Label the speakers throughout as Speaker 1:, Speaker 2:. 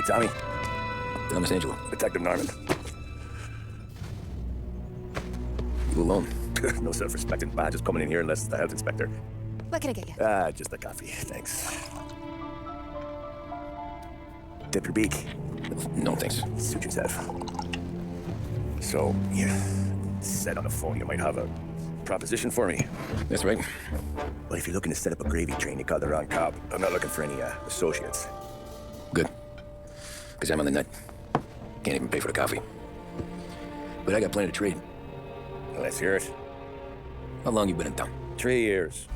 Speaker 1: Hey, Tommy.
Speaker 2: Miss Angelo.
Speaker 1: Detective Norman.
Speaker 2: You alone?
Speaker 1: No self-respecting badge is coming in here unless it's the health inspector.
Speaker 3: What can I get you?
Speaker 1: Just a coffee, thanks. Dip your beak.
Speaker 2: No, thanks.
Speaker 1: Suit yourself. So, you said on the phone you might have a proposition for me.
Speaker 2: That's right.
Speaker 1: Well, if you're looking to set up a gravy train, you called the wrong cop. I'm not looking for any associates.
Speaker 2: Good. Because I'm on the net. Can't even pay for the coffee. But I got plenty to trade.
Speaker 1: Let's hear it.
Speaker 2: How long you been in town?
Speaker 1: 3 years.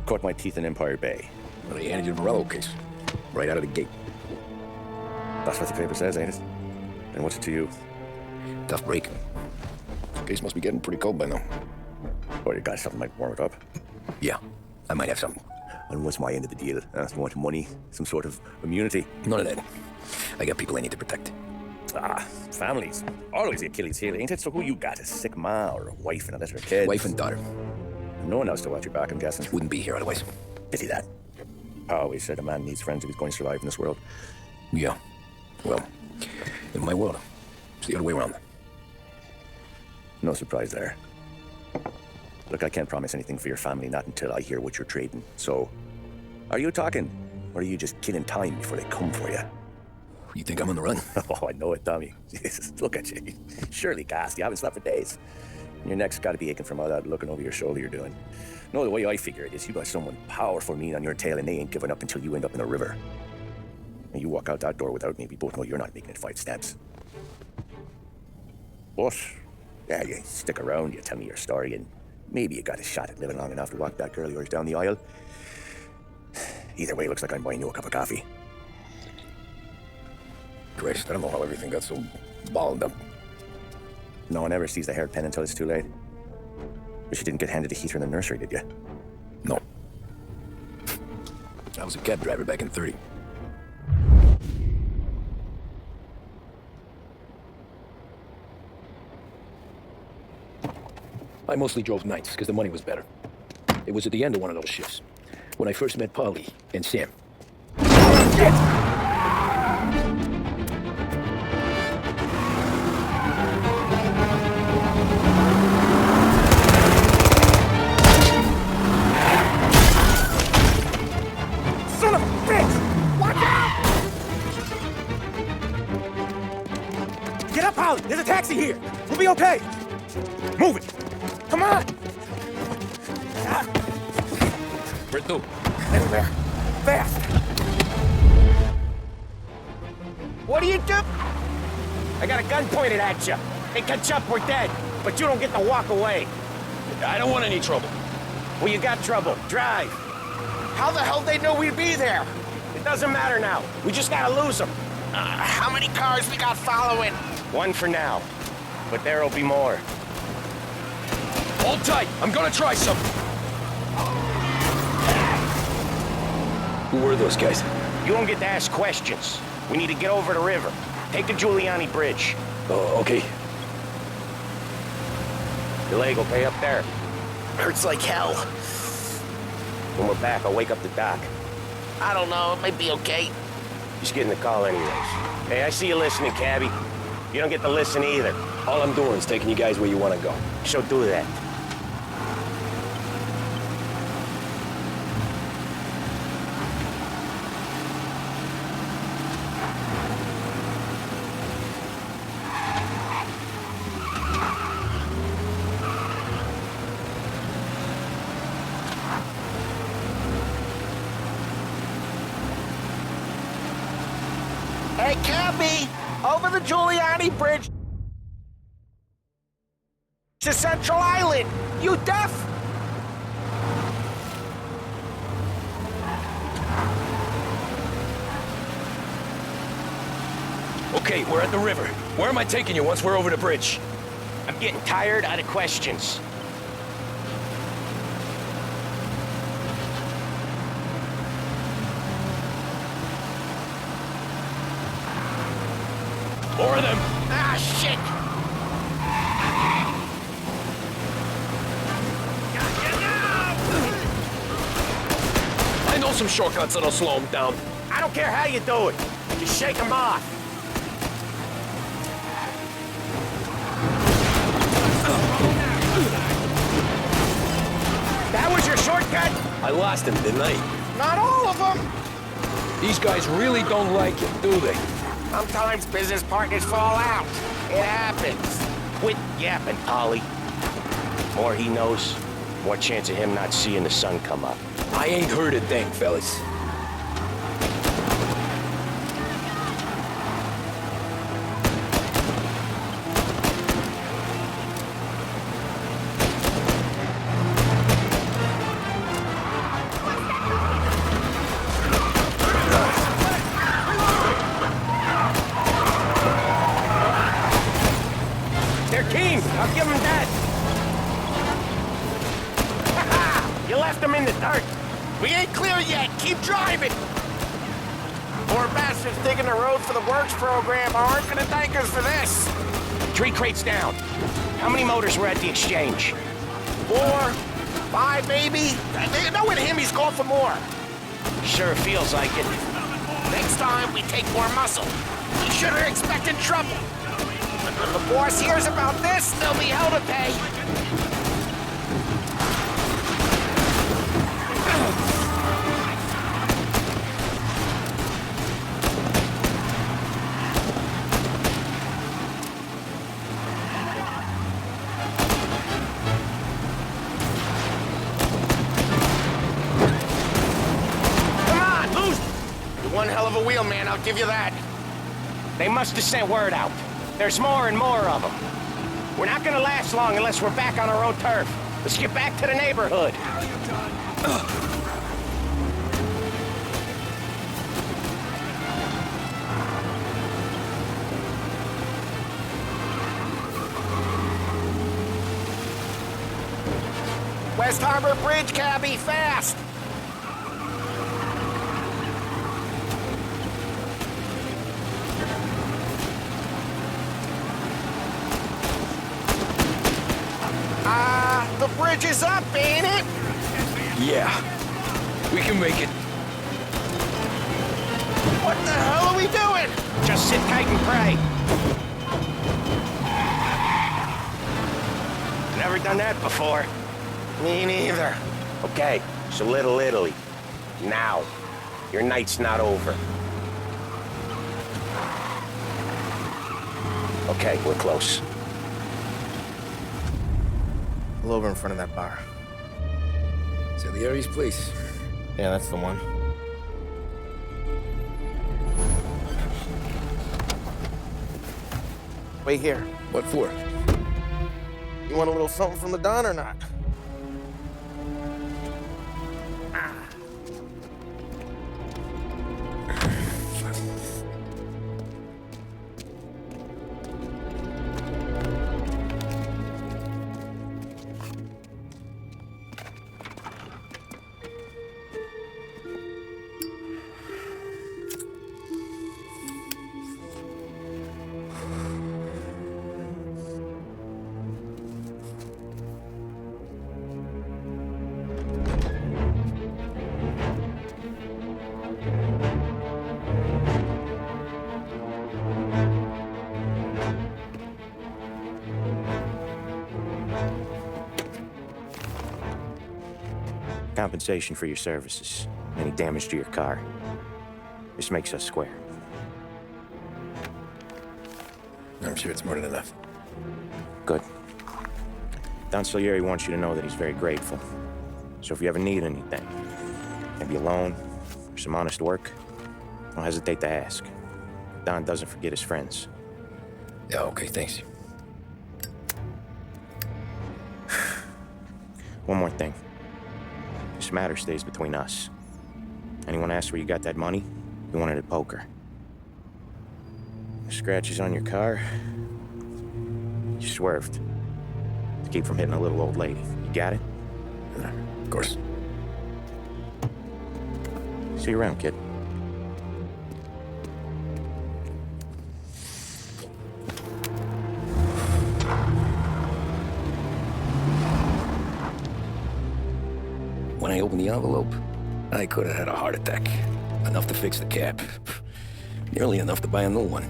Speaker 1: Caught my teeth in Empire Bay.
Speaker 2: Well, they handed you the Morello case. Right out of the gate.
Speaker 1: That's what the paper says, ain't it? And what's it to you?
Speaker 2: Tough break. The case must be getting pretty cold by now.
Speaker 1: Or you got something might warm it up?
Speaker 2: Yeah, I might have something.
Speaker 1: And what's my end of the deal? You want money? Some sort of immunity?
Speaker 2: None of that. I got people I need to protect.
Speaker 1: Families. Always the Achilles heel, ain't it? So who you got? A sick ma or a wife and a litter of kids?
Speaker 2: Wife and daughter.
Speaker 1: No one else to watch your back, I'm guessing.
Speaker 2: Wouldn't be here otherwise.
Speaker 1: Pity that. I always said a man needs friends if he's going to survive in this world.
Speaker 2: Yeah. Well, in my world, it's the other way around.
Speaker 1: No surprise there. Look, I can't promise anything for your family, not until I hear what you're trading. So, are you talking? Or are you just killing time before they come for you?
Speaker 2: You think I'm on the run?
Speaker 1: Oh, I know it, Tommy. Jesus, look at you. Surely gassed. You haven't slept for days. Your neck's got to be aching from all that looking over your shoulder you're doing. No, the way I figure it is you got someone powerful leaning on your tail and they ain't giving up until you end up in the river. And you walk out that door without me, we both know you're not making it 5 steps. But, yeah, you stick around, you tell me your story, and maybe you got a shot at living long enough to walk that girl of yours down the aisle. Either way, it looks like I'm buying you a cup of coffee.
Speaker 2: Christ, I don't know how everything got so balled up.
Speaker 1: No one ever sees the hairpin until it's too late. But you didn't get handed a heater in the nursery, did you?
Speaker 2: No. I was a cab driver back in 30. I mostly drove nights because the money was better. It was at the end of one of those shifts when I first met Polly and Sam.
Speaker 1: Son of a bitch! Watch out! Get up, Polly! There's a taxi here! We'll be okay! Move it! Come on!
Speaker 2: Where to?
Speaker 1: Everywhere! Fast! What do you do? I got a gun pointed at you. They catch up, we're dead. But you don't get to walk away.
Speaker 2: I don't want any trouble.
Speaker 1: Well, you got trouble. Drive. How the hell they know we'd be there? It doesn't matter now. We just gotta lose them.
Speaker 4: How many cars we got following?
Speaker 1: 1 for now. But there'll be more.
Speaker 2: Hold tight. I'm gonna try something. Who were those guys?
Speaker 1: You don't get to ask questions. We need to get over the river. Take the Giuliani Bridge.
Speaker 2: Oh, okay.
Speaker 1: Your leg will pay up there.
Speaker 4: Hurts like hell.
Speaker 1: When we're back, I'll wake up the doc.
Speaker 4: I don't know, it might be okay.
Speaker 1: Just getting the call anyways. Hey, I see you listening, cabbie. You don't get to listen either.
Speaker 2: All I'm doing is taking you guys where you want to go.
Speaker 1: So do that.
Speaker 4: Hey, Cappy! Over the Giuliani Bridge to Central Island! You deaf?
Speaker 2: Okay, we're at the river. Where am I taking you once we're over the bridge?
Speaker 1: I'm getting tired out of questions.
Speaker 2: More of them.
Speaker 4: Ah, shit!
Speaker 2: I know some shortcuts that'll slow them down.
Speaker 1: I don't care how you do it.
Speaker 4: Just shake him off. That was your shortcut?
Speaker 2: I lost him, didn't I?
Speaker 4: Not all of them.
Speaker 2: These guys really don't like it, do they?
Speaker 4: Sometimes business partners fall out. It happens. Quit yapping, Ollie. More he knows, more chance of him not seeing the sun come up.
Speaker 2: I ain't heard a thing, fellas.
Speaker 4: They're keen. I'll give them that. You left them in the dirt. We ain't clear yet. Keep driving. Poor bastards digging the road for the works program aren't gonna thank us for this. 3 crates down. How many motors were at the exchange? 4, 5 maybe. Knowing him, he's going for more. Sure feels like it. Next time, we take more muscle. You should have expected trouble. If the boss hears about this, there'll be hell to pay. Come on, lose! You're one hell of a wheelman, I'll give you that. They must have sent word out. There's more and more of them. We're not gonna last long unless we're back on our own turf. Let's get back to the neighborhood. West Harbor Bridge, cabby, fast! The bridge is up, ain't it?
Speaker 2: Yeah. We can make it.
Speaker 4: What the hell are we doing? Just sit tight and pray. Never done that before. Me neither. Okay, so Little Italy. Now. Your night's not over. Okay, we're close. Pull over in front of that bar.
Speaker 2: Salieri's place.
Speaker 4: Yeah, that's the one. Wait here.
Speaker 2: What for?
Speaker 4: You want a little something from the Don or not?
Speaker 1: Compensation for your services. Any damage to your car. This makes us square.
Speaker 2: I'm sure it's more than enough.
Speaker 1: Good. Don Salieri wants you to know that he's very grateful. So if you ever need anything, maybe a loan or some honest work, don't hesitate to ask. Don doesn't forget his friends.
Speaker 2: Yeah, okay, thanks.
Speaker 1: One more thing. This matter stays between us. Anyone asks where you got that money, you want it at poker. Scratches on your car, you swerved. To keep from hitting a little old lady. You got it?
Speaker 2: Of course.
Speaker 1: See you around, kid.
Speaker 2: When I opened the envelope, I could have had a heart attack. Enough to fix the cap. Nearly enough to buy a new one.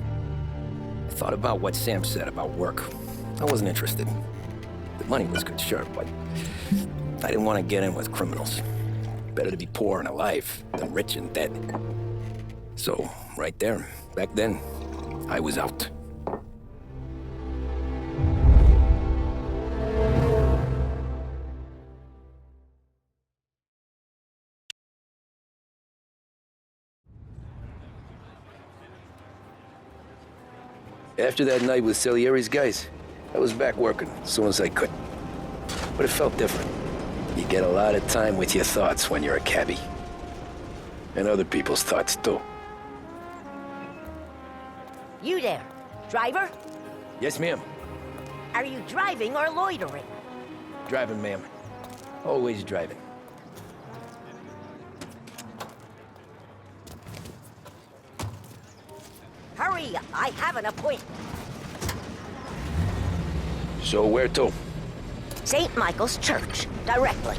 Speaker 2: I thought about what Sam said about work. I wasn't interested. The money was good, sure, but I didn't want to get in with criminals. Better to be poor and alive than rich and dead. So, right there, back then, I was out. After that night with Salieri's guys, I was back working as soon as I could. But it felt different. You get a lot of time with your thoughts when you're a cabbie. And other people's thoughts, too.
Speaker 3: You there, driver?
Speaker 2: Yes, ma'am.
Speaker 3: Are you driving or loitering?
Speaker 2: Driving, ma'am. Always driving.
Speaker 3: Hurry, I have an appointment.
Speaker 2: So where to?
Speaker 3: St. Michael's Church, directly.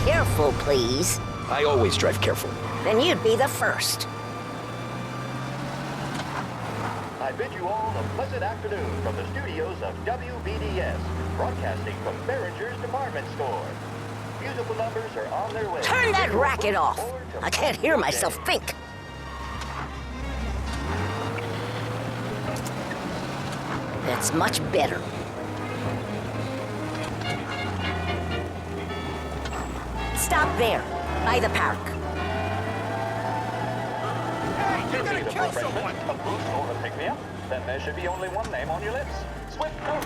Speaker 3: Careful, please.
Speaker 2: I always drive careful.
Speaker 3: Then you'd be the first.
Speaker 5: I bid you all a pleasant afternoon from the studios of WBDS, broadcasting from Behringer's department store. Musical numbers are on their way.
Speaker 3: Turn that racket off. I can't hear myself think. That's much better. Stop there, by the park.
Speaker 5: You're gonna kill someone! A boost or a pick-me-up? Then there should be only one name on your lips. Swift Coat.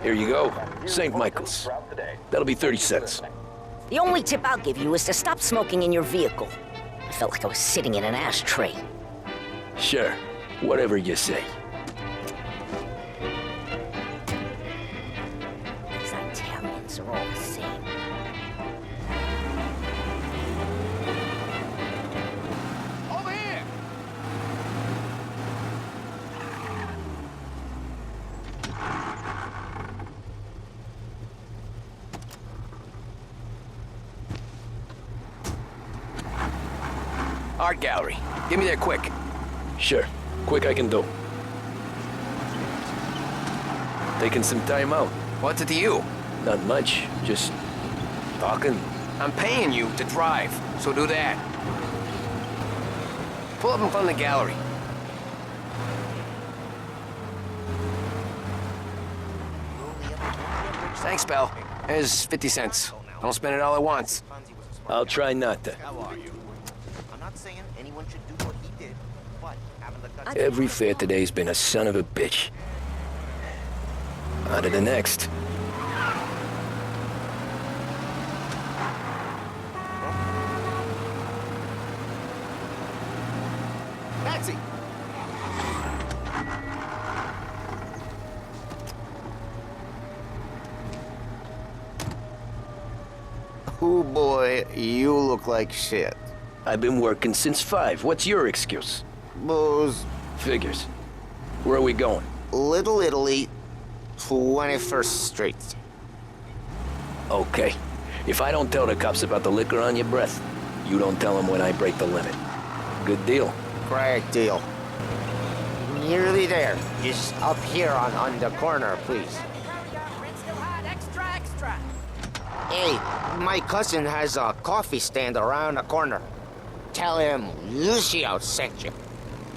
Speaker 2: Here you go. St. Michael's. That'll be 30 cents.
Speaker 3: The only tip I'll give you is to stop smoking in your vehicle. I felt like I was sitting in an ashtray.
Speaker 2: Sure. Whatever you say.
Speaker 3: These Italians are all the same.
Speaker 4: Over here! Art gallery. Get me there quick.
Speaker 2: Sure. Quick I can do. Taking some time out.
Speaker 4: What's it to you?
Speaker 2: Not much. Just talking.
Speaker 4: I'm paying you to drive, so do that. Pull up in front of the gallery. Thanks, pal. There's 50 cents. Don't spend it all at once.
Speaker 2: I'll try not to.
Speaker 6: How are you? I'm not saying anyone should do what he did, but having the guts...
Speaker 2: Every fair today's been a son of a bitch. On to the next.
Speaker 4: Taxi!
Speaker 6: Oh boy, you look like shit.
Speaker 2: I've been working since 5. What's your excuse?
Speaker 6: Booze,
Speaker 2: Figures. Where are we going?
Speaker 6: Little Italy, 21st Street.
Speaker 2: Okay. If I don't tell the cops about the liquor on your breath, you don't tell them when I break the limit. Good deal.
Speaker 6: Great deal. Nearly there. Just up here on the corner, please.
Speaker 3: Extra, extra.
Speaker 6: Hey, my cousin has a coffee stand around the corner. Tell him Lucio sent you.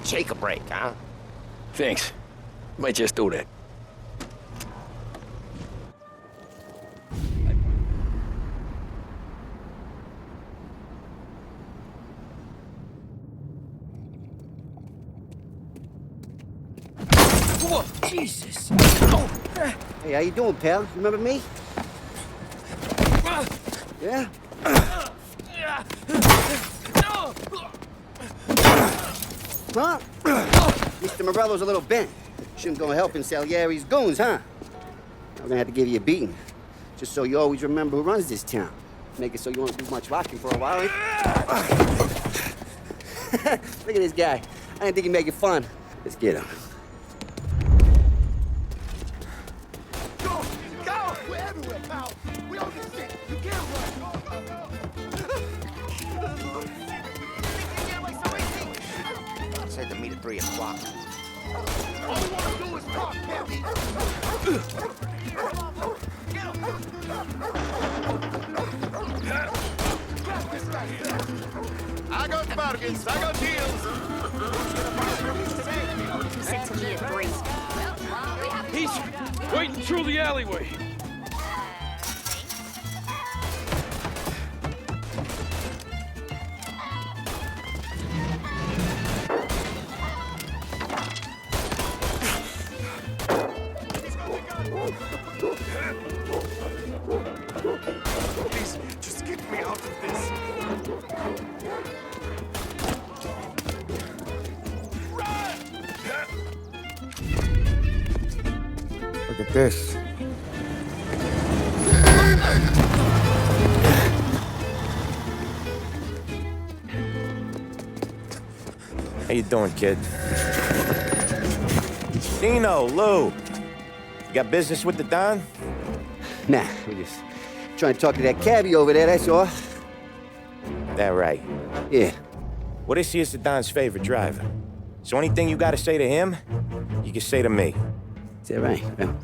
Speaker 6: Take a break, huh?
Speaker 2: Thanks. Might just do that.
Speaker 7: Whoa, Jesus!
Speaker 8: Hey, how you doing, pal? You remember me? Yeah? Huh? Mr. Morello's a little bent. Shouldn't go helping Salieri's goons, huh? I'm gonna have to give you a beating. Just so you always remember who runs this town. Make it so you won't do much rocking for a while, eh? Look at this guy. I didn't think he'd make it fun. Let's get him.
Speaker 6: Said to meet at 3 o'clock.
Speaker 4: All we want to do is talk, Cabby. I got bargains, I got deals.
Speaker 3: He said to me at 3.
Speaker 7: He's waiting through the alleyway.
Speaker 4: Please, just get me out of this.
Speaker 8: Look at this.
Speaker 1: How you doing, kid? Dino, Lou. You got business with the Don?
Speaker 8: Nah, we just trying to talk to that cabbie over there, that's all.
Speaker 1: That right.
Speaker 8: Yeah.
Speaker 1: Well, this here's the Don's favorite driver. So anything you gotta say to him, you can say to me.
Speaker 8: Is that right? Well,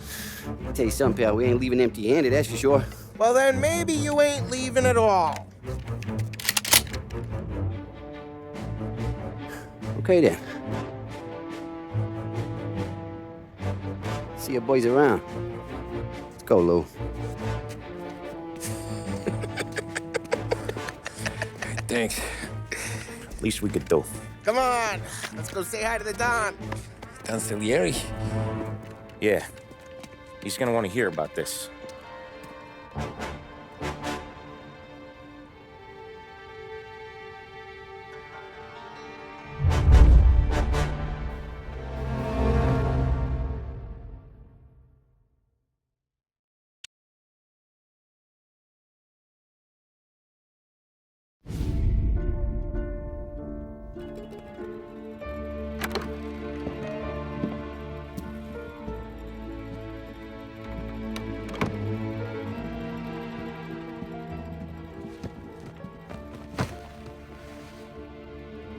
Speaker 8: I'll tell you something, pal. We ain't leaving empty-handed, that's for sure.
Speaker 4: Well, then maybe you ain't leaving at all.
Speaker 8: Okay, then. See your boys around. Let's go, Lou.
Speaker 2: Thanks.
Speaker 1: Least we could do.
Speaker 4: Come on, let's go say hi to the Don.
Speaker 2: Don Salieri?
Speaker 1: Yeah. He's gonna want to hear about this.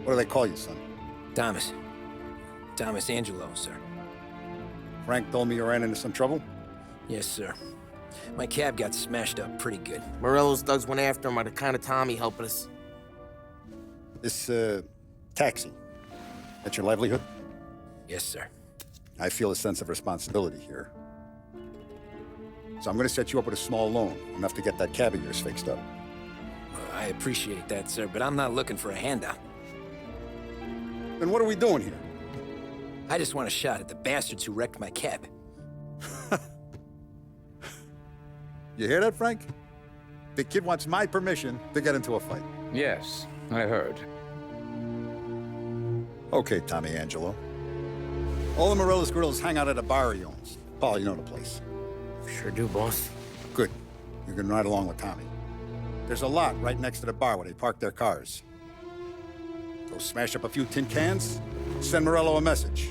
Speaker 9: What do they call you, son?
Speaker 2: Thomas. Thomas Angelo, sir.
Speaker 9: Frank told me you ran into some trouble?
Speaker 2: Yes, sir. My cab got smashed up pretty good.
Speaker 4: Morello's thugs went after him by the kind of Tommy helping us.
Speaker 9: This, taxi. That's your livelihood?
Speaker 2: Yes, sir.
Speaker 9: I feel a sense of responsibility here. So I'm gonna set you up with a small loan, enough to get that cab of yours fixed up.
Speaker 2: I appreciate that, sir, but I'm not looking for a handout.
Speaker 9: Then what are we doing here?
Speaker 2: I just want a shot at the bastards who wrecked my cab.
Speaker 9: You hear that, Frank? The kid wants my permission to get into a fight.
Speaker 7: Yes, I heard.
Speaker 9: Okay, Tommy Angelo. All the Morello's girls hang out at a bar he owns. Paul, you know the place.
Speaker 4: Sure do, boss.
Speaker 9: Good. You can ride along with Tommy. There's a lot right next to the bar where they park their cars. Go smash up a few tin cans, send Morello a message.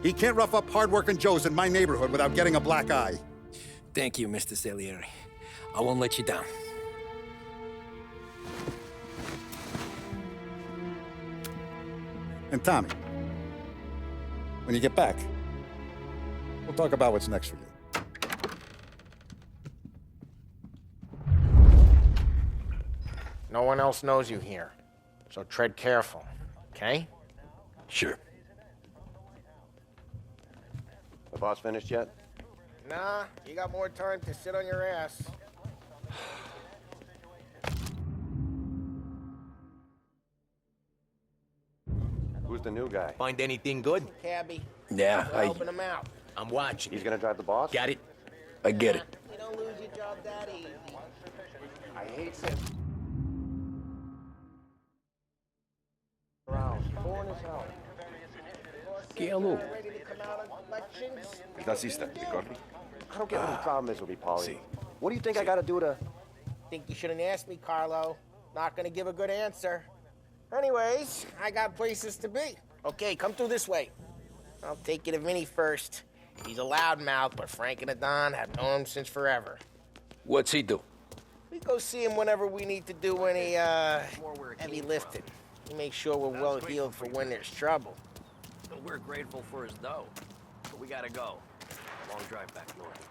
Speaker 9: He can't rough up hard-working Joes in my neighborhood without getting a black eye.
Speaker 2: Thank you, Mr. Salieri. I won't let you down.
Speaker 9: And Tommy, when you get back, we'll talk about what's next for you.
Speaker 4: No one else knows you here, so tread careful, okay?
Speaker 2: Sure.
Speaker 1: The boss finished yet?
Speaker 4: Nah, you got more time to sit on your ass.
Speaker 1: Who's the new guy?
Speaker 10: Find anything good?
Speaker 4: Cabby,
Speaker 2: Yeah,
Speaker 4: we're helping him out.
Speaker 10: I'm watching.
Speaker 1: He's gonna drive the boss?
Speaker 10: Got it?
Speaker 2: I get it.
Speaker 4: You don't lose your job that easy.
Speaker 1: I hate it. Around. Foreign as hell.
Speaker 2: Guillermo.
Speaker 4: Ready to come out on elections?
Speaker 1: I don't get what the problem is with me, Paulie. What do you think I gotta do to...
Speaker 4: Think you shouldn't ask me, Carlo. Not gonna give a good answer. Anyways, I got places to be. Okay, come through this way. I'll take you to Vinny first. He's a loudmouth, but Frank and the Don have known him since forever.
Speaker 7: What's he do?
Speaker 4: We go see him whenever we need to do any, heavy lifting. We make sure we're well healed for when there's trouble.
Speaker 2: We're grateful for his dough, but we gotta go. Long drive back north.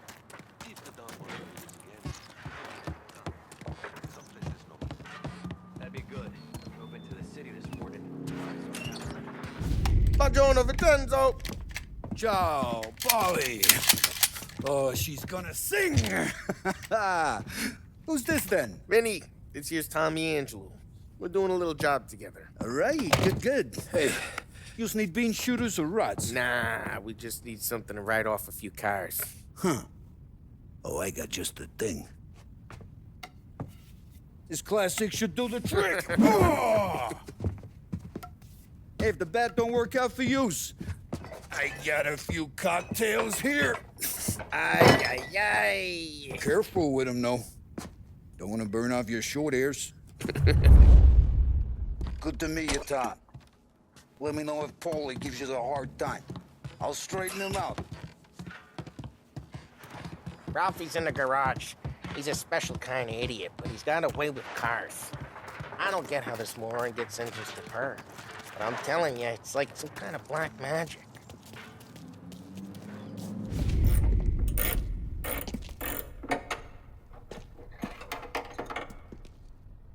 Speaker 2: That'd be good. Drove into the city this morning.
Speaker 4: Buongiorno, Vincenzo.
Speaker 7: Ciao, Polly. Oh, she's gonna sing. Who's this then?
Speaker 4: Vinny, this here's Tommy Angelo. We're doing a little job together.
Speaker 7: All right, good. Hey, you just need bean shooters or rods?
Speaker 4: Nah, we just need something to write off a few cars.
Speaker 7: Huh. Oh, I got just the thing. This classic should do the trick. Oh! Hey, if the bat don't work out for use, I got a few cocktails here.
Speaker 4: Ay, ay, ay.
Speaker 7: Careful with them, though. Don't want to burn off your short hairs. Good to meet you, Tom. Let me know if Paulie gives you the hard time. I'll straighten him out.
Speaker 4: Ralphie's in the garage. He's a special kind of idiot, but he's got a way with cars. I don't get how this moron gets engines to purr. But I'm telling you, it's like some kind of black magic.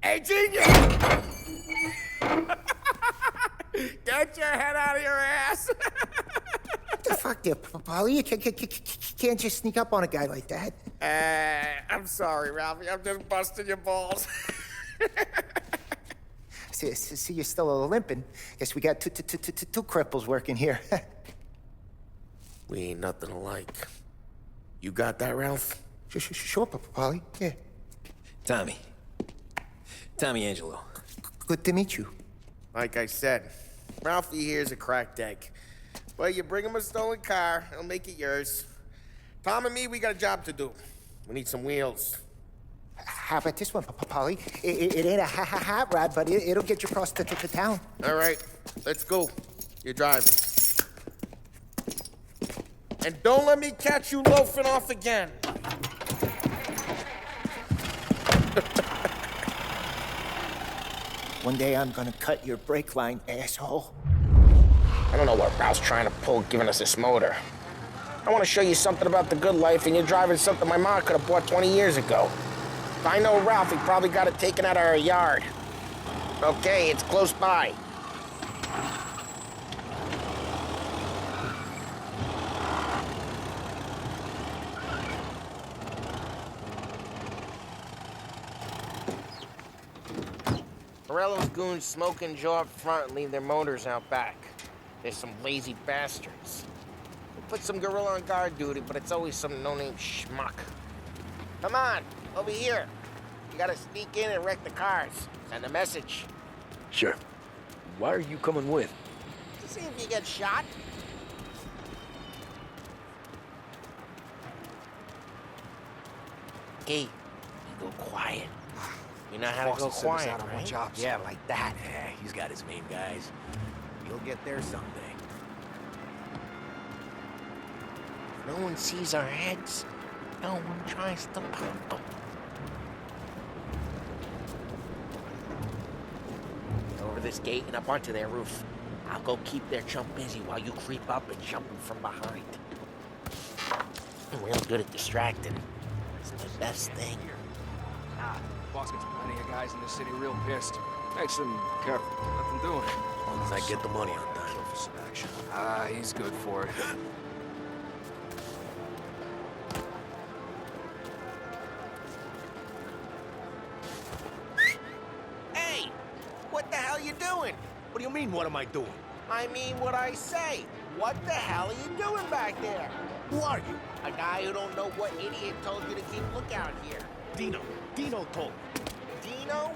Speaker 4: Hey, genius! Get your head out of your ass!
Speaker 10: What the fuck there, Polly? You can't just sneak up on a guy like that.
Speaker 4: I'm sorry, Ralphie. I'm just busting your balls.
Speaker 10: See, you're still limping. Guess we got two cripples working here.
Speaker 4: We ain't nothing alike. You got that, Ralph?
Speaker 10: Sure, Polly. Yeah.
Speaker 2: Tommy Angelo.
Speaker 10: Good to meet you.
Speaker 4: Like I said, Ralphie here's a cracked egg. But you bring him a stolen car, he'll make it yours. Tom and me, we got a job to do. We need some wheels.
Speaker 10: How about this one, Polly? It ain't a hot rod, but it'll get you across to town.
Speaker 4: All right, let's go. You're driving. And don't let me catch you loafing off again.
Speaker 10: One day I'm gonna cut your brake line, asshole.
Speaker 4: I don't know what Ralph's trying to pull, giving us this motor. I want to show you something about the good life, and you're driving something my mom could have bought 20 years ago. If I know Ralph, he probably got it taken out of our yard. Okay, it's close by. Morello's goons smoke and jaw up front and leave their motors out back. They're some lazy bastards. We put some gorilla on guard duty, but it's always some no-name schmuck. Come on, over here. You gotta sneak in and wreck the cars. Send a message.
Speaker 2: Sure. Why are you coming with?
Speaker 4: To see if you get shot. Okay, you go quiet. You know how to go quiet, right?
Speaker 10: Yeah, like that.
Speaker 2: Yeah, he's got his main guys. You'll get there someday.
Speaker 4: No one sees our heads. No one tries to pop them. Over this gate and up onto their roof. I'll go keep their chump busy while you creep up and jump them from behind. I'm real good at distracting. It's the best thing.
Speaker 11: Boss gets plenty of guys in the city real pissed. Makes them careful. Nothing doing.
Speaker 2: As long as I get the money on time.
Speaker 11: For some action. He's good for it.
Speaker 4: Hey! What the hell you doing?
Speaker 2: What do you mean, what am I doing?
Speaker 4: I mean what I say. What the hell are you doing back there?
Speaker 2: Who are you?
Speaker 4: A guy who don't know what idiot told you to keep lookout here.
Speaker 2: Dino. Dino told me.
Speaker 4: Dino?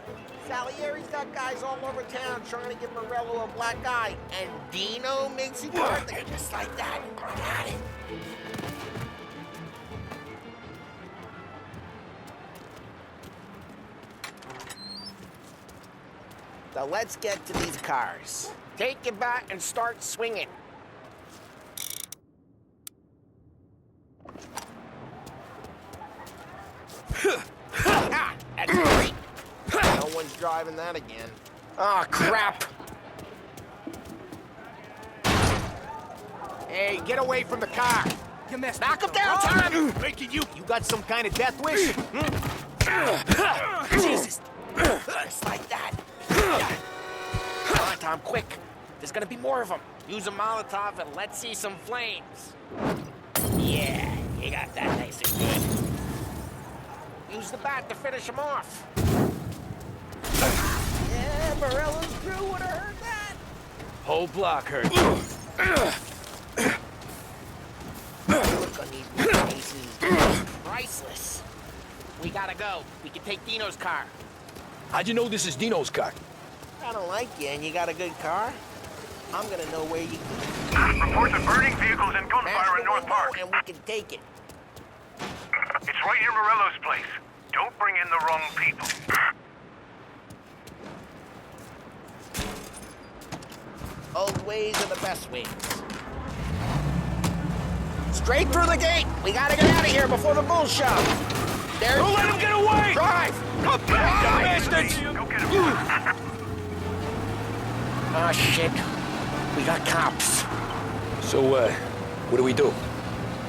Speaker 4: Salieri's got guys all over town trying to give Morello a black eye, and Dino makes it hard there just like that. Got it. So let's get to these cars. Take your bat and start swinging. one's driving that again. Oh, crap! Hey, get away from the car!
Speaker 11: You missed.
Speaker 4: Knock him down, Tom! Making you got some kind of death wish?
Speaker 11: Jesus. Just like that.
Speaker 4: Come on, Tom, quick. There's gonna be more of them. Use a Molotov and let's see some flames. Yeah, you got that nice and good. Use the bat to finish them off. Yeah, Morello's crew would have heard that.
Speaker 2: Whole block hurt.
Speaker 4: Look on these faces. Priceless. We gotta go. We can take Dino's car.
Speaker 2: How'd you know this is Dino's car?
Speaker 4: I don't like you, and you got a good car. I'm gonna know where you
Speaker 12: Reports of burning vehicles and
Speaker 4: smash
Speaker 12: gunfire
Speaker 4: the
Speaker 12: in North
Speaker 4: window,
Speaker 12: Park.
Speaker 4: and we can take it.
Speaker 12: It's right near Morello's place. Don't bring in the wrong people.
Speaker 4: Old ways are the best ways. Straight through the gate. We gotta get out of here before the bulls show. There.
Speaker 12: Don't let him get away!
Speaker 4: Drive!
Speaker 12: Come back, you bastards! Go get him.
Speaker 4: Oh, shit. We got cops.
Speaker 2: So, what do we do?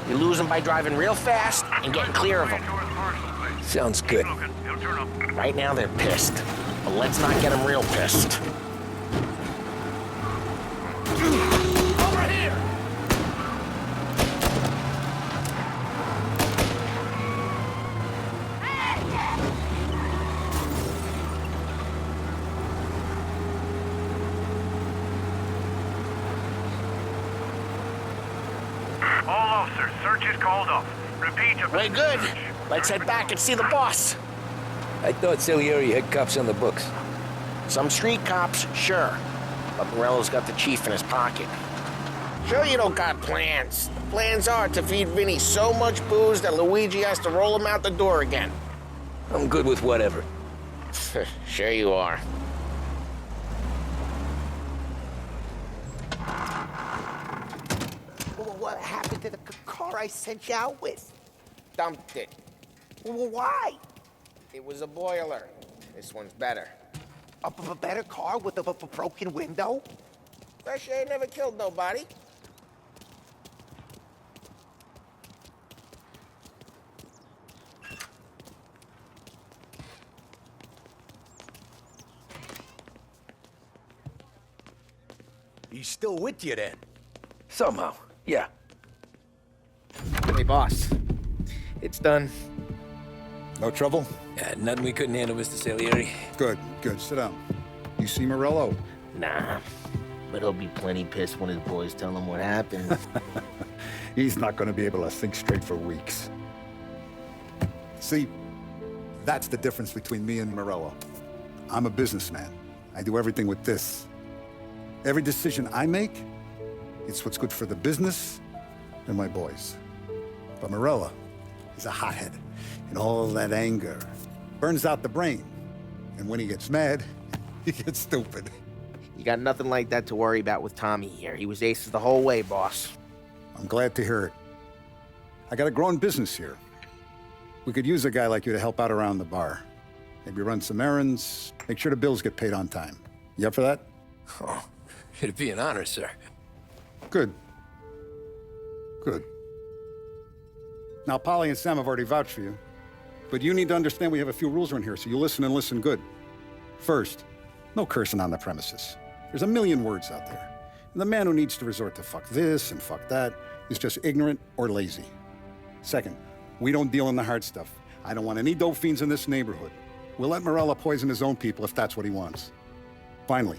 Speaker 4: You lose them by driving real fast and getting clear of them.
Speaker 2: Sounds good.
Speaker 12: He'll turn up.
Speaker 4: Right now, they're pissed. But let's not get them real pissed. Over here!
Speaker 12: All officers, search is called off. Repeat.
Speaker 4: We're good. Let's head back and see the boss.
Speaker 2: I thought Salieri had cops on the books.
Speaker 4: Some street cops, sure. But Morello's got the chief in his pocket. Sure you don't got plans. The plans are to feed Vinny so much booze that Luigi has to roll him out the door again.
Speaker 2: I'm good with whatever.
Speaker 4: Sure you are.
Speaker 10: Well, what happened to the car I sent you out with?
Speaker 4: Dumped it.
Speaker 10: Well, why?
Speaker 4: It was a boiler. This one's better.
Speaker 10: A better car with a broken window?
Speaker 4: Fresh air never killed nobody.
Speaker 7: He's still with you then?
Speaker 2: Somehow, yeah.
Speaker 4: Hey, boss. It's done.
Speaker 9: No trouble?
Speaker 2: Yeah, nothing we couldn't handle, Mr. Salieri.
Speaker 9: Good, good. Sit down. You see Morello?
Speaker 4: Nah. But he'll be plenty pissed when his boys tell him what happened.
Speaker 9: He's not going to be able to think straight for weeks. See, that's the difference between me and Morello. I'm a businessman. I do everything with this. Every decision I make, it's what's good for the business and my boys. But Morello is a hothead, and all that anger burns out the brain. And when he gets mad, he gets stupid.
Speaker 4: You got nothing like that to worry about with Tommy here. He was aces the whole way, boss.
Speaker 9: I'm glad to hear it. I got a growing business here. We could use a guy like you to help out around the bar. Maybe run some errands, make sure the bills get paid on time. You up for that?
Speaker 2: Oh, it'd be an honor, sir.
Speaker 9: Good. Good. Now, Polly and Sam have already vouched for you. But you need to understand we have a few rules around here, so you listen and listen good. First, no cursing on the premises. There's a million words out there. And the man who needs to resort to fuck this and fuck that is just ignorant or lazy. Second, we don't deal in the hard stuff. I don't want any dope fiends in this neighborhood. We'll let Morello poison his own people if that's what he wants. Finally,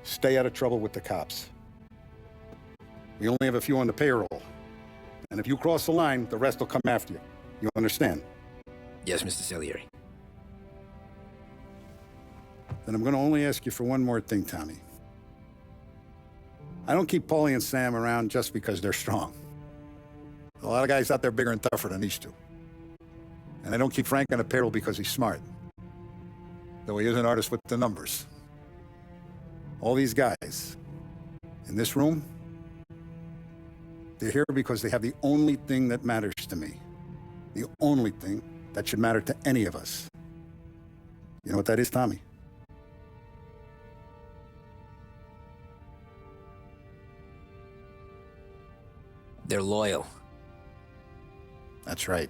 Speaker 9: stay out of trouble with the cops. We only have a few on the payroll. And if you cross the line, the rest will come after you. You understand?
Speaker 2: Yes, Mr. Salieri.
Speaker 9: Then I'm going to only ask you for one more thing, Tommy. I don't keep Paulie and Sam around just because they're strong. A lot of guys out there bigger and tougher than these two. And I don't keep Frank on the payroll because he's smart. Though he is an artist with the numbers. All these guys in this room, they're here because they have the only thing that matters to me. The only thing that should matter to any of us. You know what that is, Tommy?
Speaker 2: They're loyal.
Speaker 9: That's right.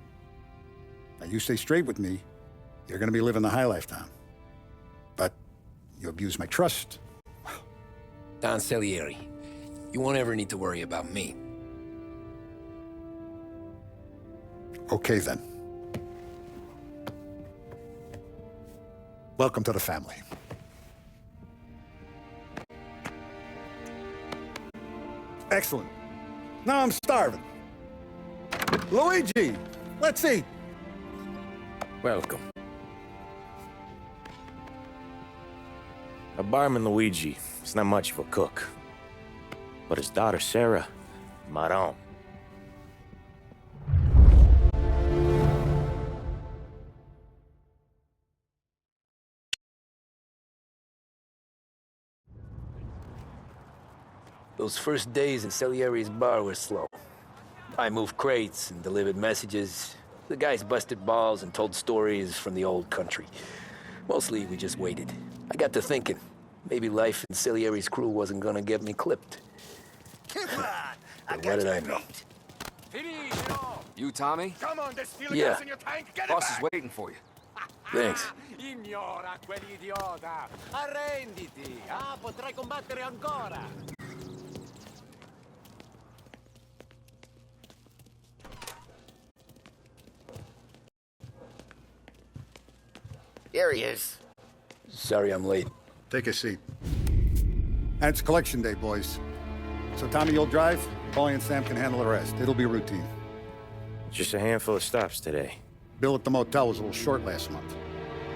Speaker 9: Now, you stay straight with me, you're gonna be living the high life, Tom. But you abuse my trust.
Speaker 2: Don Salieri, you won't ever need to worry about me.
Speaker 9: Okay, then. Welcome to the family. Excellent. Now I'm starving. Luigi, let's eat.
Speaker 1: Welcome. A barman Luigi is not much of a cook. But his daughter Sarah, Maron.
Speaker 2: Those first days in Salieri's bar were slow. I moved crates and delivered messages. The guys busted balls and told stories from the old country. Mostly, we just waited. I got to thinking, maybe life in Salieri's crew wasn't gonna get me clipped. But what did I know?
Speaker 11: You, Tommy?
Speaker 4: Come on, there's still
Speaker 2: Yeah.
Speaker 4: gas in your tank. Get it
Speaker 11: Boss
Speaker 4: back.
Speaker 11: is waiting for you.
Speaker 2: Thanks.
Speaker 13: Ignora quell'idiota! Arrenditi! Potrai combattere ancora!
Speaker 6: There he is.
Speaker 2: Sorry I'm late.
Speaker 9: Take a seat. And it's collection day, boys. So Tommy, you'll drive. Paulie and Sam can handle the rest. It'll be routine.
Speaker 1: Just a handful of stops today.
Speaker 9: Bill at the motel was a little short last month.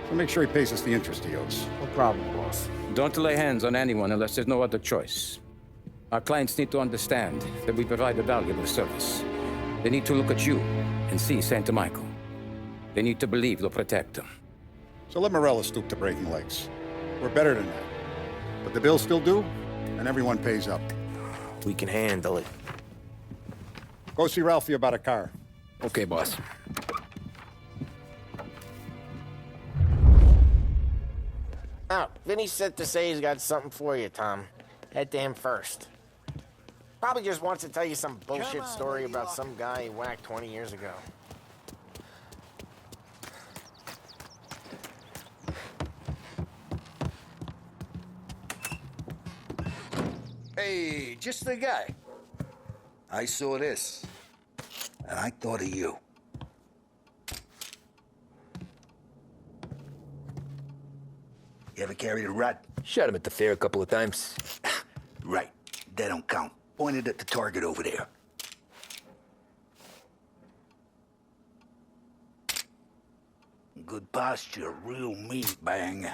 Speaker 9: So make sure he pays us the interest he owes.
Speaker 8: No problem, boss.
Speaker 14: Don't lay hands on anyone unless there's no other choice. Our clients need to understand that we provide a valuable service. They need to look at you and see Santa Michael. They need to believe you'll protect them.
Speaker 9: So let Morella stoop to breaking legs. We're better than that. But the bills still due, and everyone pays up.
Speaker 1: We can handle it.
Speaker 9: Go see Ralphie about a car.
Speaker 2: Okay, boss.
Speaker 6: Oh, Vinny said to say he's got something for you, Tom. Head to him first. Probably just wants to tell you some bullshit story about some guy he whacked 20 years ago.
Speaker 7: Hey, just the guy. I saw this, and I thought of you. You ever carried a rat?
Speaker 2: Shot him at the fair a couple of times.
Speaker 7: Right. That don't count. Pointed at the target over there. Good posture, real meat bang.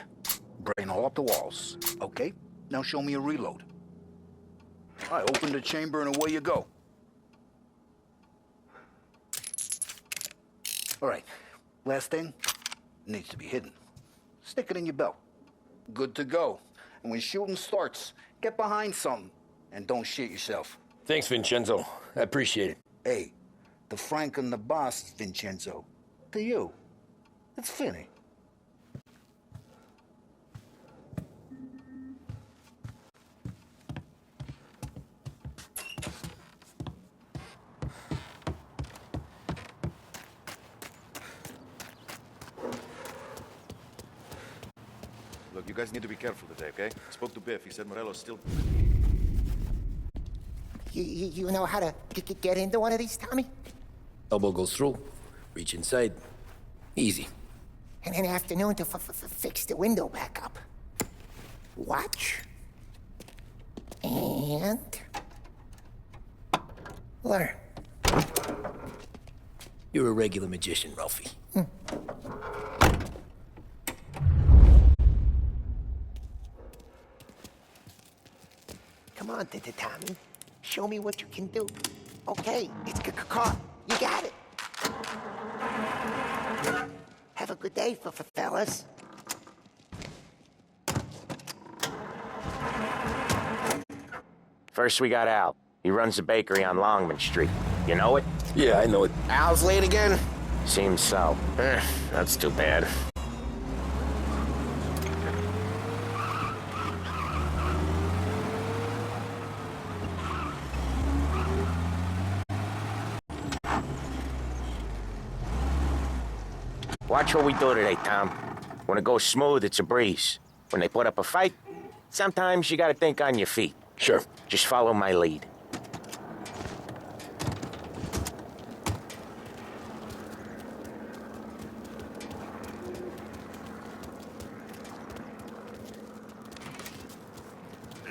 Speaker 7: Brain all up the walls. Okay, now show me a reload. All right, open the chamber and away you go. All right, last thing, needs to be hidden. Stick it in your belt. Good to go. And when shooting starts, get behind something and don't shit yourself.
Speaker 2: Thanks, Vincenzo. I appreciate it.
Speaker 7: Hey, the Frank and the boss, Vincenzo. To you, it's Finny.
Speaker 15: Look, you guys need to be careful today, okay? Spoke to Biff. He said Morello's still...
Speaker 10: You know how to get into one of these, Tommy?
Speaker 2: Elbow goes through. Reach inside. Easy.
Speaker 10: And an afternoon to fix the window back up. Watch. And... learn.
Speaker 2: You're a regular magician, Ralphie.
Speaker 10: Come on, Tommy. Show me what you can do. Okay, it's caught. You got it. Have a good day, fellas.
Speaker 1: First we got Al. He runs the bakery on Longman Street. You know it?
Speaker 2: Yeah, I know it.
Speaker 6: Al's late again?
Speaker 1: Seems so. That's too bad.
Speaker 6: Watch what we do today, Tom. When it goes smooth, it's a breeze. When they put up a fight, sometimes you gotta think on your feet.
Speaker 2: Sure.
Speaker 6: Just follow my lead.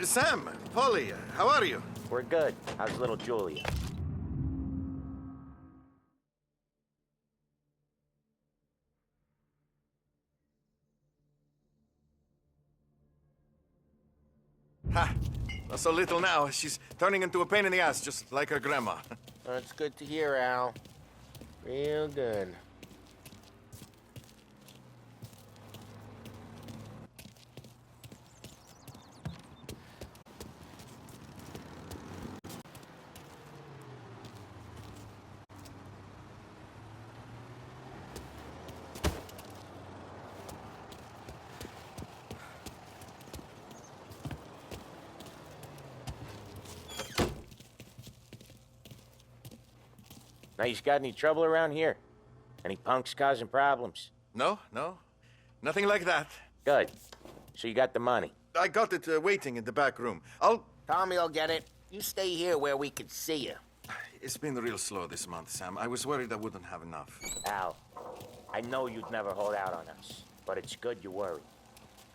Speaker 15: Sam, Polly, how are you?
Speaker 6: We're good. How's little Julia?
Speaker 15: Ha! Not so little now. She's turning into a pain in the ass, just like her grandma.
Speaker 6: That's good to hear, Al. Real good. Now, you got any trouble around here? Any punks causing problems?
Speaker 15: No, no. Nothing like that.
Speaker 6: Good. So you got the money?
Speaker 15: I got it waiting in the back room.
Speaker 6: Tommy will get it. You stay here where we can see you.
Speaker 15: It's been real slow this month, Sam. I was worried I wouldn't have enough.
Speaker 6: Al, I know you'd never hold out on us, but it's good you worry.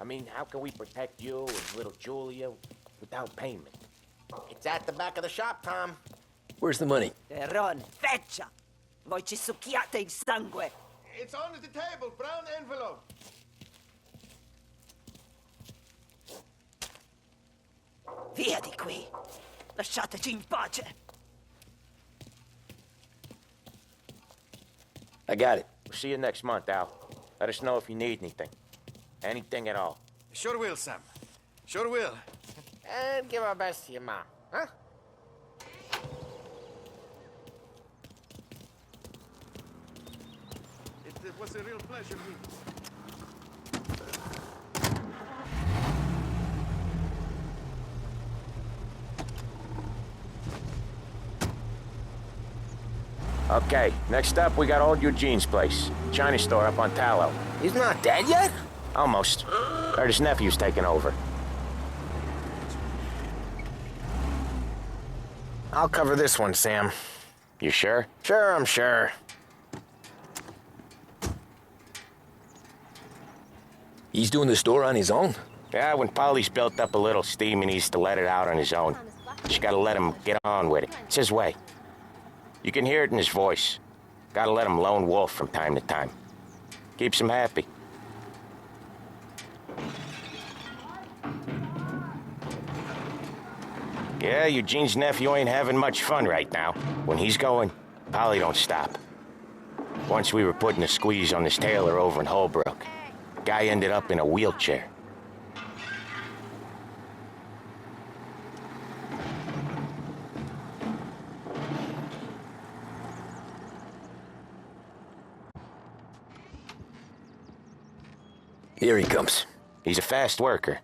Speaker 6: I mean, how can we protect you and little Julia without payment? It's at the back of the shop, Tom.
Speaker 2: Where's the money?
Speaker 16: Ron, feccia! Voi ci succhiate il sangue!
Speaker 15: It's on the table, brown envelope.
Speaker 16: Via di qui! Lasciateci in pace!
Speaker 2: I got it.
Speaker 6: We'll see you next month, Al. Let us know if you need anything. Anything at all.
Speaker 15: Sure will, Sam. Sure will.
Speaker 6: And give our best to your mom, huh?
Speaker 15: It was a real pleasure meeting you.
Speaker 6: Okay, next up, we got old Eugene's place. China store up on Tallow.
Speaker 10: He's not dead yet?
Speaker 6: Almost. Heard his nephew's taking over. I'll cover this one, Sam. You sure? Sure, I'm sure.
Speaker 2: He's doing the store on his own?
Speaker 6: Yeah, when Polly's built up a little steam, he needs to let it out on his own. Just gotta let him get on with it. It's his way. You can hear it in his voice. Gotta let him lone wolf from time to time. Keeps him happy. Yeah, Eugene's nephew ain't having much fun right now. When he's going, Polly don't stop. Once we were putting a squeeze on this tailor over in Holbrook. Guy ended up in a wheelchair.
Speaker 2: Here he comes.
Speaker 6: He's a fast worker.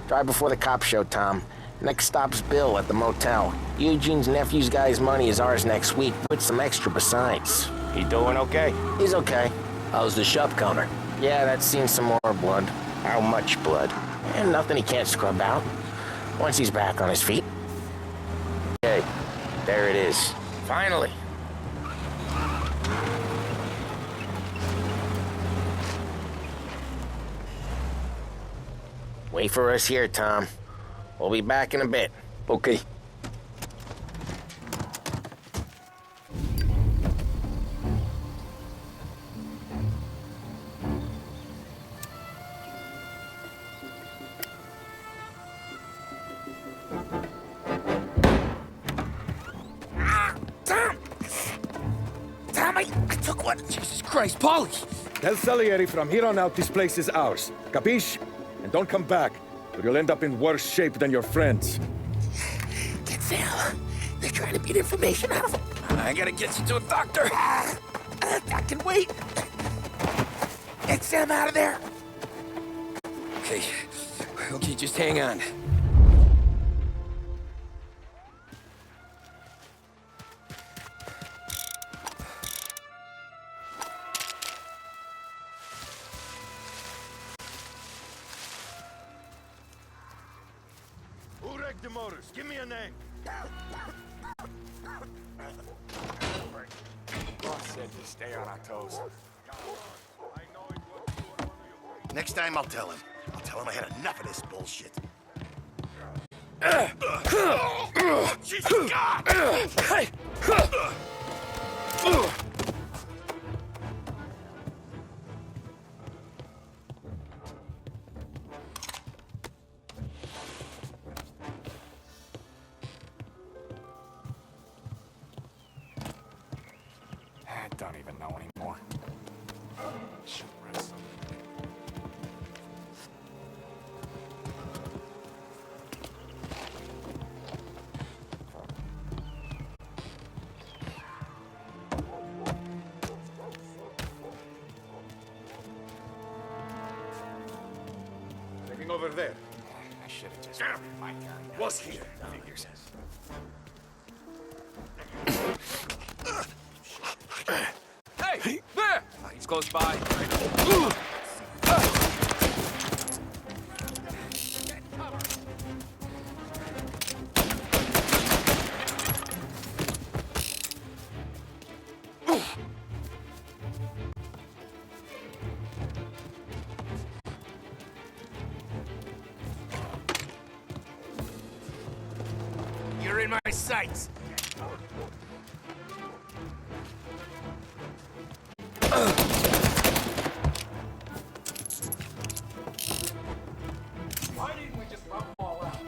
Speaker 6: Drive before the cops show, Tom. Next stop's Bill at the motel. Eugene's nephew's guy's money is ours next week, with some extra besides. He doing okay? He's okay.
Speaker 2: How's the shop counter?
Speaker 6: Yeah, that's seen some more blood. How much blood? And nothing he can't scrub out. Once he's back on his feet. Okay, there it is. Finally. Wait for us here, Tom. We'll be back in a bit.
Speaker 2: Okay.
Speaker 10: Tom, I took one.
Speaker 11: Jesus Christ, Polly! Tell Salieri from here on out this place is ours. Capiche? And don't come back, or you'll end up in worse shape than your friends.
Speaker 10: Get Sal. They're trying to beat information out of him.
Speaker 11: I gotta get you to a doctor.
Speaker 10: I can wait. Get Sam out of there.
Speaker 2: Okay. Okay, just hang on.
Speaker 11: wrecked the motors? Give me a name.
Speaker 4: Boss said to stay on our toes.
Speaker 15: Next time I'll tell him. I'll tell him I had enough of this bullshit. Jesus God!
Speaker 4: I don't even know anymore. Should rest.
Speaker 11: Looking over there.
Speaker 4: I should have just...
Speaker 11: My God. What's here?
Speaker 4: Figures.
Speaker 14: Hey! There! He's close by.
Speaker 4: You're in my sights.
Speaker 13: Why didn't we just rub them all out?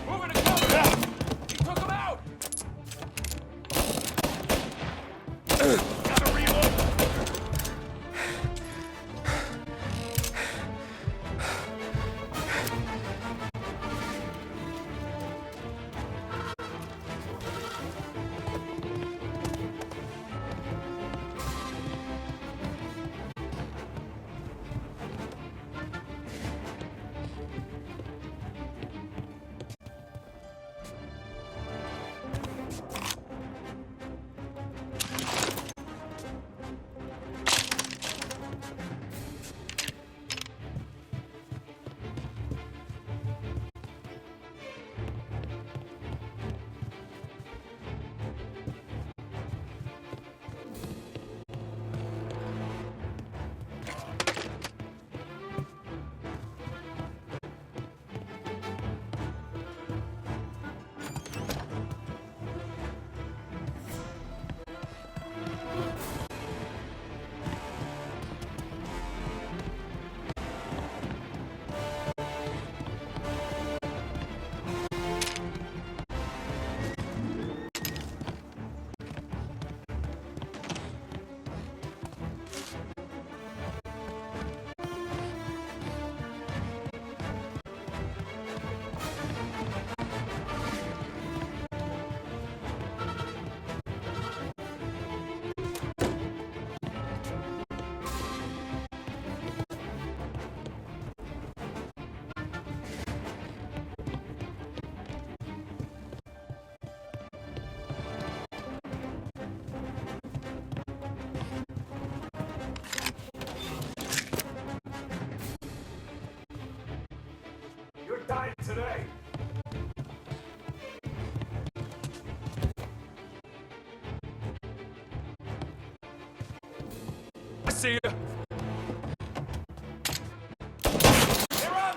Speaker 13: Moving to cover! He took him out!
Speaker 4: Gotta reload.
Speaker 13: You're dying today! I see you! They're up!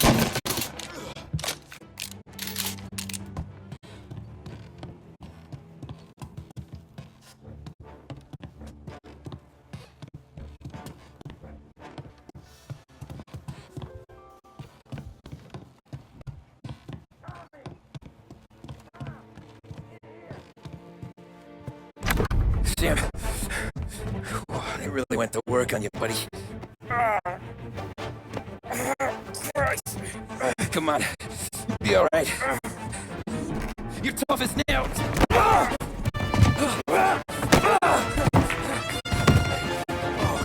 Speaker 2: Sam, they really went to work on you, buddy.
Speaker 4: Christ.
Speaker 2: Come on, you'll be all right. You're tough as nails. Oh,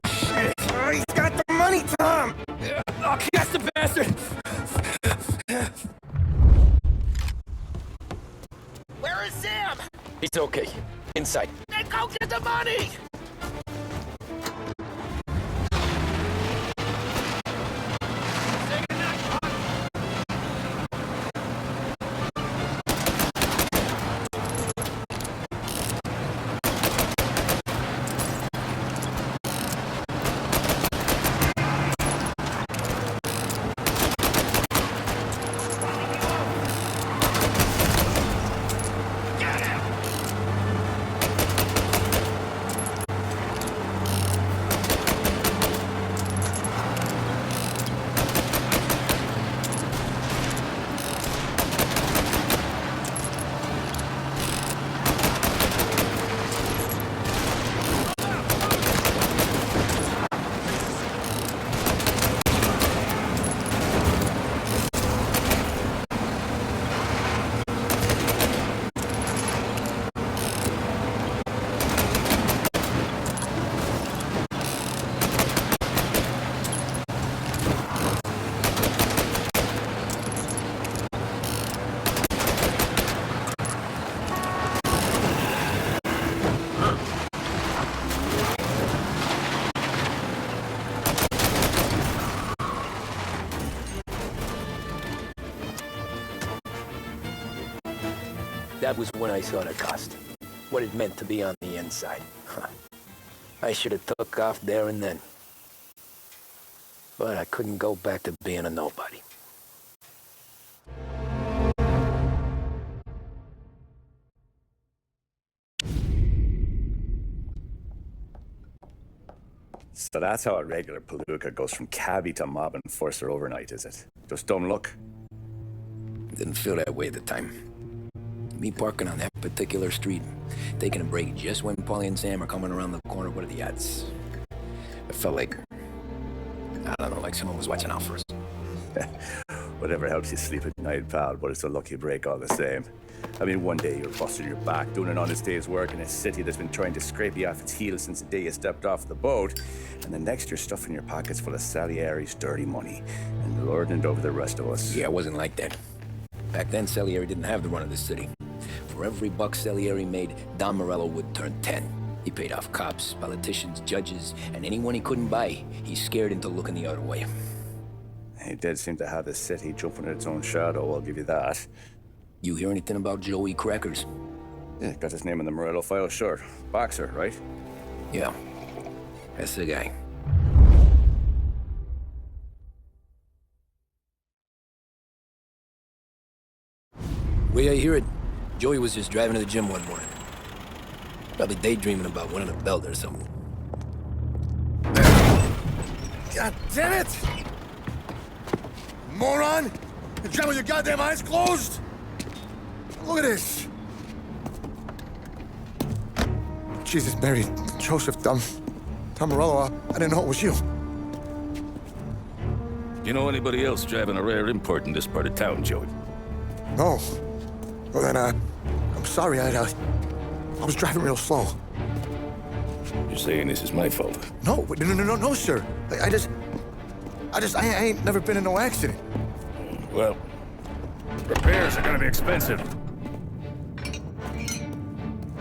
Speaker 2: shit. Oh, he's got the money, Tom. Oh, catch the bastard.
Speaker 4: Where is Sam?
Speaker 2: It's okay. Inside.
Speaker 4: Then go get the money!
Speaker 2: That was when I saw the cost. What it meant to be on the inside. I should have took off there and then. But I couldn't go back to being a nobody.
Speaker 1: So that's how a regular palooka goes from cabbie to mob enforcer overnight, is it? Just dumb luck?
Speaker 2: Didn't feel that way at the time. Me parking on that particular street, taking a break just when Paulie and Sam are coming around the corner. What are the odds? It felt like, I don't know, like someone was watching out for us.
Speaker 1: Whatever helps you sleep at night, pal, but it's a lucky break all the same. I mean, one day you're busting your back, doing an honest day's work in a city that's been trying to scrape you off its heels since the day you stepped off the boat, and the next you're stuffing your pockets full of Salieri's dirty money and lording it over the rest of us.
Speaker 2: Yeah, it wasn't like that. Back then, Salieri didn't have the run of the city. For every buck Salieri made, Don Morello would turn 10. He paid off cops, politicians, judges, and anyone he couldn't buy, he scared into looking the other way.
Speaker 1: He did seem to have the city jumping at its own shadow, I'll give you that.
Speaker 2: You hear anything about Joey Crackers?
Speaker 1: Yeah, got his name in the Morello file, sure. Boxer, right?
Speaker 2: Yeah, that's the guy. Way I hear it, Joey was just driving to the gym one morning. Probably daydreaming about winning a belt or something.
Speaker 9: God damn it! Moron! You drive with your goddamn eyes closed? Look at this! Jesus, Mary, Joseph, Tom Morello, I didn't know it was you.
Speaker 11: You know anybody else driving a rare import in this part of town, Joey?
Speaker 9: No. Well then, I'm sorry, I was driving real slow.
Speaker 11: You're saying this is my fault?
Speaker 9: No, no, sir. I ain't never been in no accident.
Speaker 11: Well, repairs are gonna be expensive.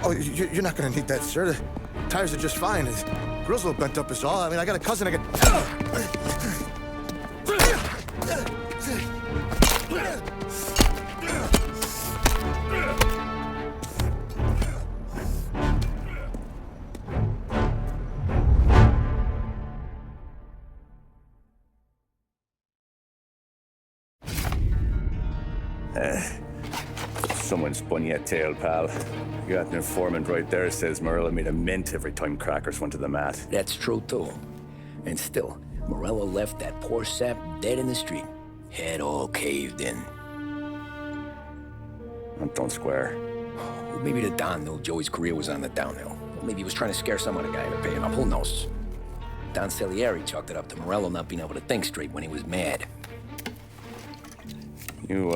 Speaker 9: Oh, you're not gonna need that, sir. The tires are just fine. The grill's a little bent up is all. I mean, I got a cousin I can...
Speaker 1: Someone spun you a tail, pal. You got an informant right there says Morello made a mint every time Crackers went to the mat.
Speaker 2: That's true, too. And still, Morello left that poor sap dead in the street. Head all caved in.
Speaker 1: Don't square.
Speaker 2: Well, maybe the Don knew Joey's career was on the downhill. Or maybe he was trying to scare some other guy into paying up. Who knows? Don Salieri chalked it up to Morello not being able to think straight when he was mad.
Speaker 1: You,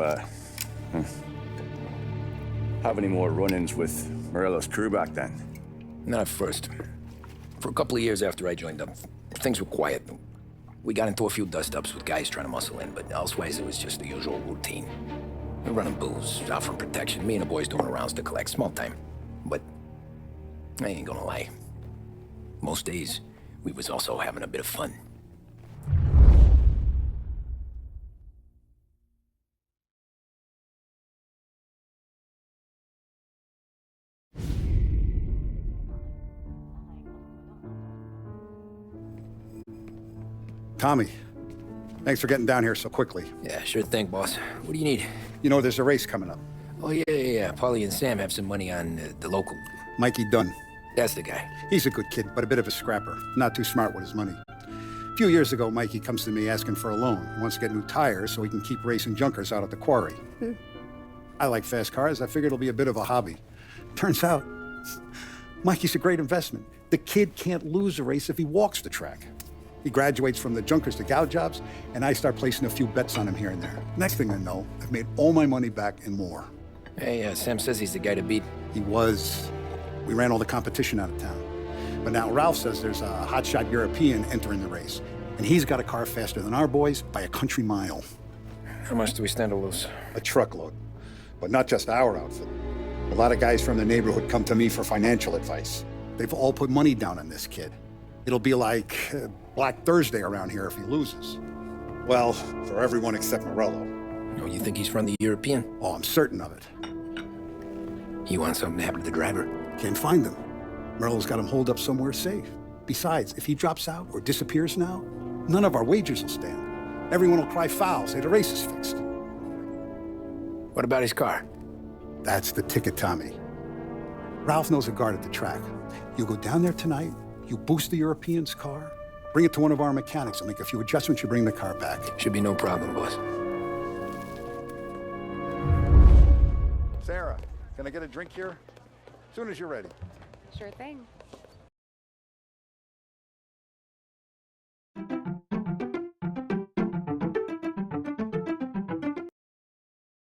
Speaker 1: have any more run-ins with Morello's crew back then?
Speaker 2: Not at first. For a couple of years after I joined up, things were quiet. We got into a few dust-ups with guys trying to muscle in, but elsewise it was just the usual routine. We're running booze, out from protection, me and the boys doing rounds to collect, small time. But I ain't gonna lie. Most days, we was also having a bit of fun.
Speaker 9: Tommy, thanks for getting down here so quickly.
Speaker 2: Yeah, sure thing, boss. What do you need?
Speaker 9: You know, there's a race coming up.
Speaker 2: Oh, yeah. Paulie and Sam have some money on the local.
Speaker 9: Mikey Dunn.
Speaker 2: That's the guy.
Speaker 9: He's a good kid, but a bit of a scrapper. Not too smart with his money. A few years ago, Mikey comes to me asking for a loan. He wants to get new tires so he can keep racing junkers out at the quarry. I like fast cars. I figured it'll be a bit of a hobby. Turns out, Mikey's a great investment. The kid can't lose a race if he walks the track. He graduates from the junkers to gal jobs, and I start placing a few bets on him here and there. Next thing I know, I've made all my money back and more.
Speaker 2: Hey, Sam says he's the guy to beat.
Speaker 9: He was. We ran all the competition out of town. But now Ralph says there's a hotshot European entering the race, and he's got a car faster than our boys by a country mile.
Speaker 2: How much do we stand to lose?
Speaker 9: A truckload. But not just our outfit. A lot of guys from the neighborhood come to me for financial advice. They've all put money down on this kid. It'll be like Black Thursday around here if he loses. Well, for everyone except Morello.
Speaker 2: Oh, you think he's from the European?
Speaker 9: Oh, I'm certain of it.
Speaker 2: You want something to happen to the driver?
Speaker 9: Can't find him. Morello's got him holed up somewhere safe. Besides, if he drops out or disappears now, none of our wagers will stand. Everyone will cry foul, say the race is fixed.
Speaker 2: What about his car?
Speaker 9: That's the ticket, Tommy. Ralph knows a guard at the track. You go down there tonight, you boost the European's car, bring it to one of our mechanics, and make a few adjustments, you bring the car back.
Speaker 2: Should be no problem, boss.
Speaker 9: Sarah, can I get a drink here? As soon as you're ready.
Speaker 17: Sure thing.